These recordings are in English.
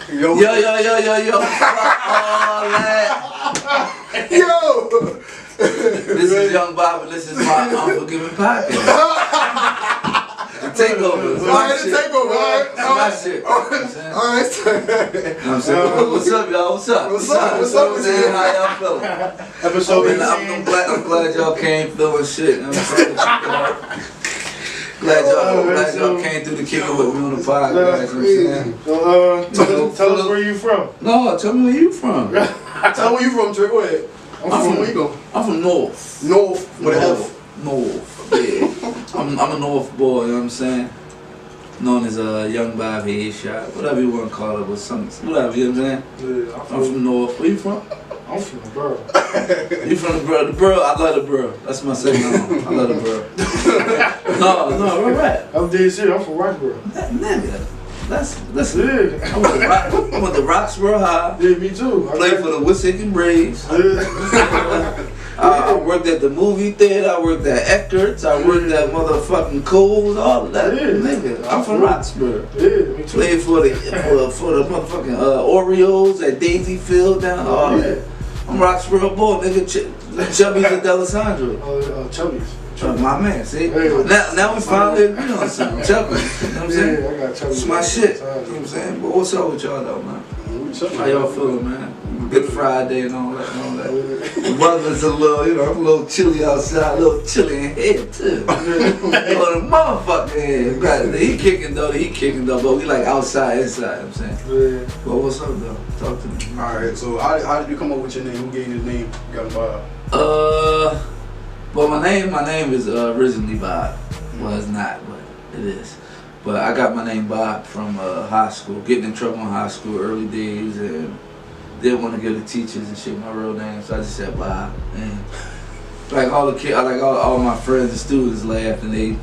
Yo. Fuck all that. Yo. This is Young Bob and this is my Unforgiven podcast. The takeover. Alright, the takeover. My shit. Alright. I'm saying, what's up, y'all? What's up? What's up? How y'all feeling? Episode 18. I'm glad y'all came feeling shit. You know what I'm saying? Glad y'all came through the kicker with me on the podcast. You know what I'm saying? Tell us where you from. No, tell me where you from. Tell where you from, Trick. Go ahead. I'm from where you go? I'm from North. North. With an F. North. Yeah. I'm a North boy, you know what I'm saying? Known as a Young Bob Headshot, whatever you want to call it, but something, whatever, you know what I'm saying? Yeah, I'm from North. Where you from? I'm from the borough. You from the borough? The borough, I love the borough. That's my second home. I love the borough. No, where right? I'm dead serious. I'm from Roxborough. Nigga, that's Yeah. I went to Roxborough High. Yeah, me too. Played for the Wissahickon Braves. Yeah. I worked at the movie theater, I worked at Eckert's, I worked at motherfucking Coles, all of that. Yeah. Nigga, I'm from Roxborough. Yeah, me too. Played for the motherfucking Orioles at Daisy Field down all that. I'm Roxborough boy, nigga. Chubby's at D'Alessandro. Chubby's. My man, see? Hey. Now we finally agree on something. Chubby's. You know what I'm saying? Yeah, I got Chubby's. It's my shit. You know what I'm saying? But what's up with y'all though, man? How y'all feeling, man? Good Friday and all that. The weather's a little chilly outside, a little chilly in here too. Oh, the motherfucking head. The heat kicking though, but we like outside, inside, you know what I'm saying? Yeah. Well, what's up though? Talk to me. Alright, so how did you come up with your name? Who gave you the name? Young Bob. Well, my name is originally Bob. Well, it's not, but it is. But I got my name Bob from high school, getting in trouble in high school, early days, and didn't want to give the teachers and shit my real name, so I just said Bob. And like all the kids, all my friends and students laughed, and they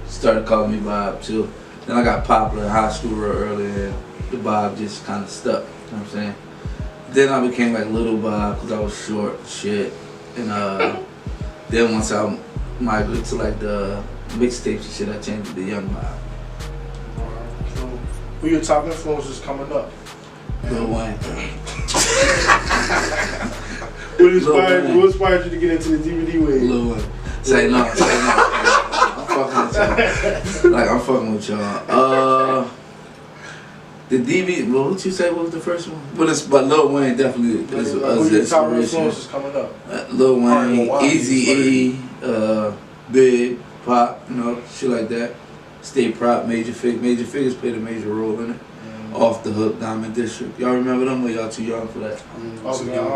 started calling me Bob too. Then I got popular in high school real early, and the Bob just kind of stuck. You know what I'm saying? Then I became like Little Bob because I was short and shit. And then once I migrated to like the mixtapes and shit, I changed it to Young Bob. So, who your top influences coming up? Lil Wayne. What inspired you to get into the DVD wave? Lil Wayne. Say no. I'm fucking with y'all. I'm fucking with y'all. The DVD, what you say was the first one? But Lil Wayne definitely is Who your top inspiration. influences coming up? Lil Wayne, Eazy-E, Big, Pop, shit like that. State Prop, Major Figures played a major role in it. Off the Hook, Diamond District. Y'all remember them or y'all too young for that? I don't know.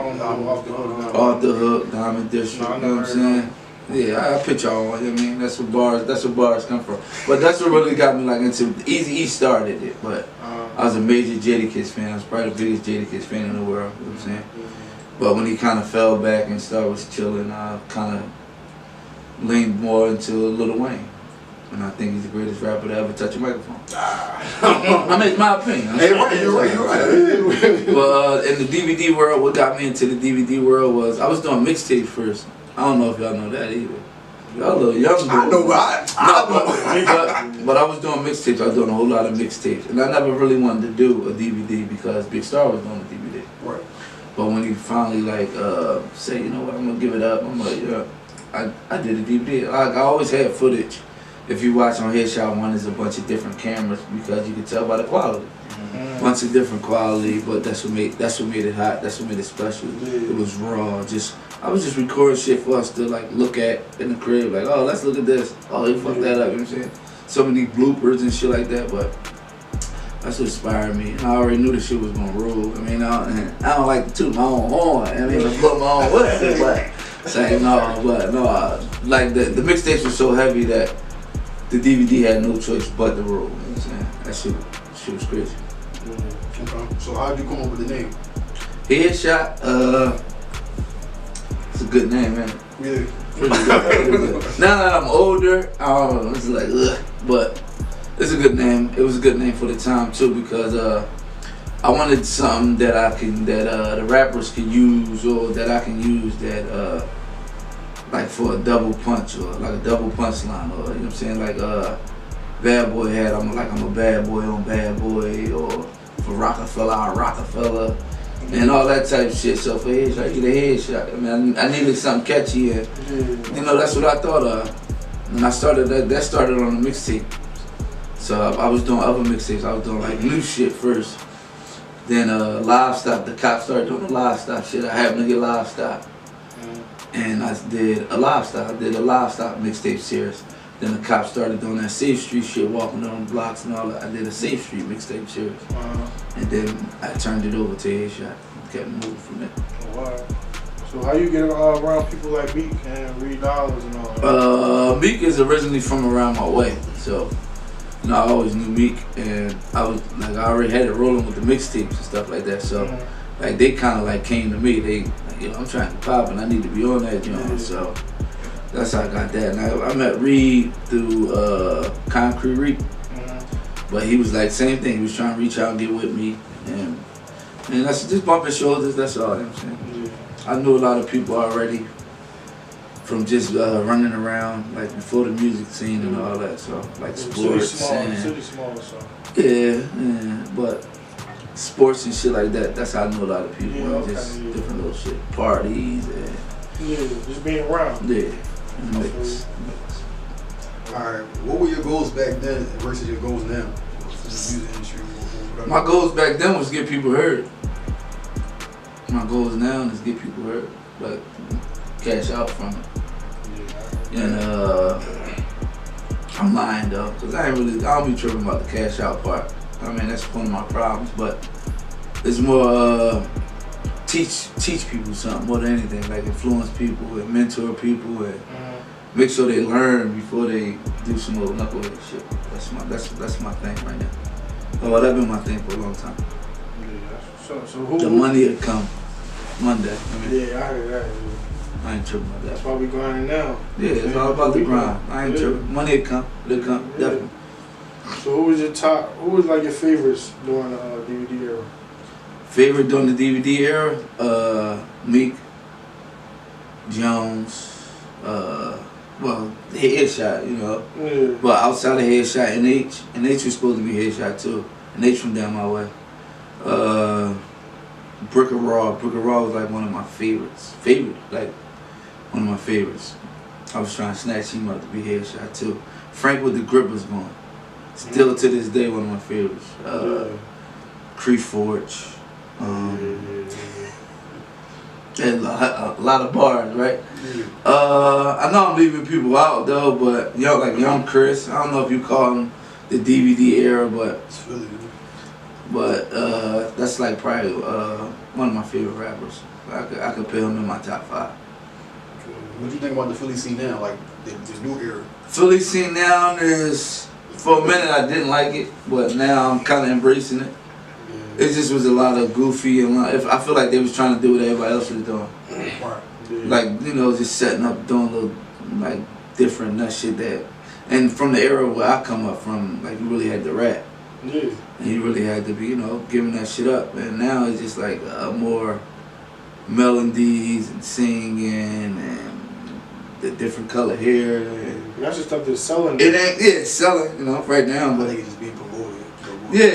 Off the Hook. Off the Hook, Diamond District, you know what I'm saying? Yeah, I put y'all on, you know what I mean? That's where bars come from. But that's what really got me like into Eazy-E started it, but I was a major Jadakiss fan. I was probably the biggest Jadakiss fan in the world, you know what I'm saying? But when he kind of fell back and started chilling, I kind of leaned more into Lil Wayne. And I think he's the greatest rapper to ever touch a microphone. I mean, it's my opinion. Hey, you're right. But in the DVD world, what got me into the DVD world was I was doing mixtapes first. I don't know if y'all know that either. Y'all a little young. I know, but but I was doing mixtapes. I was doing a whole lot of mixtapes. And I never really wanted to do a DVD because Big Star was doing a DVD. Right. But when he finally say, you know what, I'm going to give it up. I'm like, yeah, I did a DVD. I always had footage. If you watch on Headshot 1, there's a bunch of different cameras because you can tell by the quality. Bunch of different quality, but that's what made it hot. That's what made it special. It was raw. I was just recording shit for us to like look at in the crib. Like, oh, let's look at this. Oh, he fucked that up. You know what I'm saying? So many bloopers and shit like that. But that's what inspired me. And I already knew the shit was gonna rule. I mean, I don't like to toot my own horn. I mean, to blow my own whistle. But saying like the mixtapes were so heavy that the DVD had no choice but to roll. You know what I'm saying? That shit was crazy. Okay. So how did you come up with the name? Headshot, it's a good name, man. Yeah. Pretty good. Now that I'm older, I don't know, it's like, ugh, but it's a good name. It was a good name for the time too because I wanted something that the rappers could use or that I can use that like for a double punch or like a double punch line or you know what I'm saying, like Bad Boy had I'm a bad boy on Bad Boy, or for Rockefeller, and all that type of shit. So for headshot, I get a headshot. I mean, I needed something catchy, and you know that's what I thought of. And I started that started on the mixtape. So I was doing other mixtapes. I was doing like new shit first. Then livestock. The cops started doing the livestock shit. I happened to get livestock, and I did a livestock. I did a livestock mixtape series. Then the cops started doing that Safe Street shit, walking on the blocks and all that. I did a Safe Street mixtape series. And then I turned it over to Headshot. Kept moving from there. Oh, wow. So how you get around people like Meek and Reed Dollars and all that? Meek is originally from around my way. So, you know, I always knew Meek, and I already had it rolling with the mixtapes and stuff like that. So, like, they kind of like came to me. They, like, I'm trying to pop and I need to be on that, you know. So that's how I got that. And I met Reed through Concrete Reed. But he was like, same thing. He was trying to reach out and get with me. And that's just bumping shoulders, that's all, you know what I'm saying? I knew a lot of people already from just running around, like before the music scene and all that, so like sports city small, so. Yeah, but sports and shit like that, that's how I know a lot of people, Yeah, okay, just different little shit, parties and... Yeah, just being around. Yeah, mix. Alright, what were your goals back then versus your goals now? In the music industry? My goals back then was get people heard. My goals now is get people heard, like cash out from it. And I'm lying though, cause I don't be tripping about the cash out part. I mean that's one of my problems, but it's more teach people something more than anything, like influence people and mentor people and make sure they learn before they do some little knucklehead shit. That's my thing right now. Well, that's been my thing for a long time. So who? The money will come Monday. Yeah, I heard that. I ain't tripping about that. That's why we grinding now. Yeah, it's all about the grind. I ain't tripping. Money will come. It'll come, definitely. So who was like your favorites during the DVD era? Favorite during the DVD era? Meek, Jones, well, Headshot, you know. Yeah. But outside of Headshot, NH was supposed to be Headshot too. NH from down my way. Brick and Raw was like one of my favorites. One of my favorites. I was trying to snatch him up to be Headshot too. Frank with the grippers going. Still to this day one of my favorites. Cree Forge. And a lot of bars, right? I know I'm leaving people out though, but Young Chris, I don't know if you call him the DVD era, but that's like probably one of my favorite rappers. I could put him in my top 5. What do you think about the Philly scene now, like the new era? Philly scene now is, for a minute I didn't like it, but now I'm kind of embracing it. It just was a lot of goofy and I feel like they was trying to do what everybody else was doing. Like, you know, just setting up, doing little like different nut shit that. And from the era where I come up from, like you really had to rap. And you really had to be, you know, giving that shit up. And now it's just like more melodies and singing and the different color hair. And that's just stuff that's selling. It ain't, it's selling, you know, right now. But I think it's just being promoted. Yeah,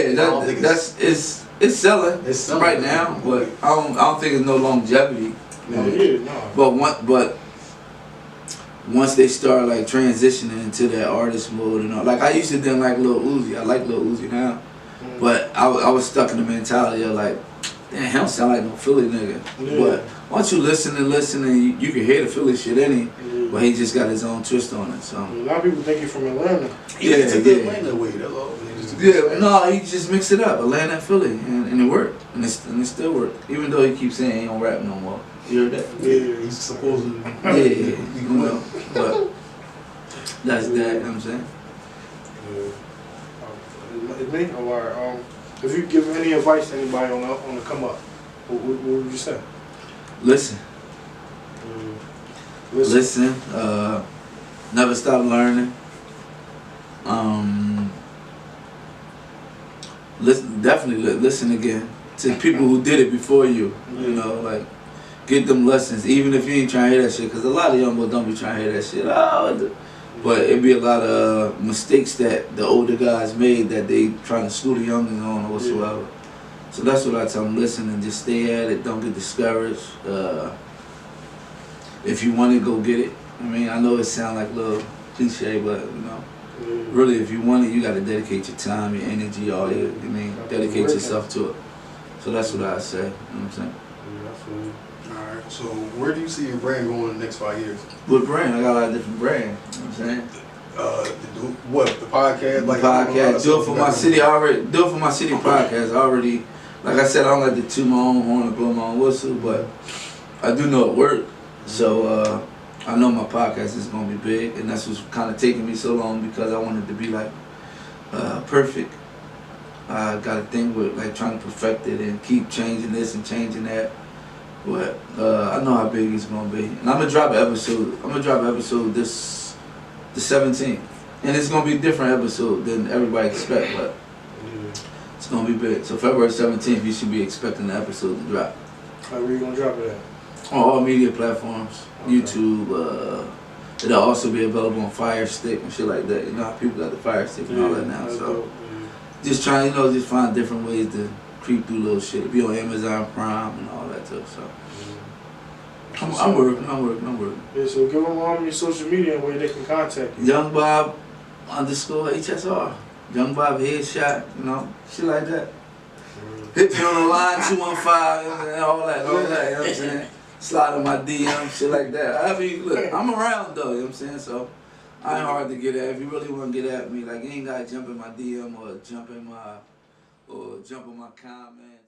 it's selling. It's selling right now, but I don't think it's no longevity. But once they start like transitioning into that artist mode and all, like I used to didn't like Lil Uzi. I like Lil Uzi now, but I was stuck in the mentality of like, damn, he don't sound like no Philly nigga. But once you listen and you can hear the Philly shit in him, but he just got his own twist on it. So a lot of people think he's from Atlanta. He took the Atlanta way. That's all. No, he just mixed it up, Atlanta and Philly, and it worked, and it still worked. Even though he keeps saying he don't rap no more. You heard that? Yeah, he's supposedly. You know, but that's that. You know what I'm saying? It's me. Or if you give any advice to anybody on the come up, what would you say? Listen. Listen. Never stop learning. Listen again to people who did it before you. You know, like get them lessons, even if you ain't trying to hear that shit. Cause a lot of young boys don't be trying to hear that shit. But it be a lot of mistakes that the older guys made that they trying to school the youngins on or whatsoever. So that's what I tell them, listen and just stay at it, don't get discouraged. If you want it, go get it. I mean, I know it sounds like a little cliche, but you know, really if you want it, you gotta dedicate your time, your energy, all your, dedicate yourself to it. So that's what I say, you know what I'm saying? Yeah, I feel you. Alright, so where do you see your brand going in the next 5 years? What brand? I got a lot of different brands, you know what I'm saying? What, the podcast? The podcast, do it for my city already, do it for my city podcast already. Like I said, I don't like to toot my own horn or blow my own whistle, but I do know it worked. So I know my podcast is gonna be big, and that's what's kind of taking me so long because I wanted to be like perfect. I got a thing with like trying to perfect it and keep changing this and changing that. But I know how big it's gonna be, and I'm gonna drop an episode. I'm gonna drop an episode the 17th, and it's gonna be a different episode than everybody expect, but it's gonna be big. So February 17th, you should be expecting the episode to drop. Where you gonna drop it at? On all media platforms, okay. YouTube. It'll also be available on Fire Stick and shit like that. You know how people got the Fire Stick and all that now. So just trying, just find different ways to creep through little shit. Be on Amazon Prime and all that stuff. So I'm working. Yeah, so give them your social media where they can contact you. Young Bob _HSR. Young Bob Headshot, shit like that. Hit me on the line 215 and all that, you know what I'm saying? Slide on my DM, shit like that. I mean, look, I'm around though, you know what I'm saying? So I ain't hard to get at. If you really want to get at me, like you ain't gotta jump in my DM or jump on my comment.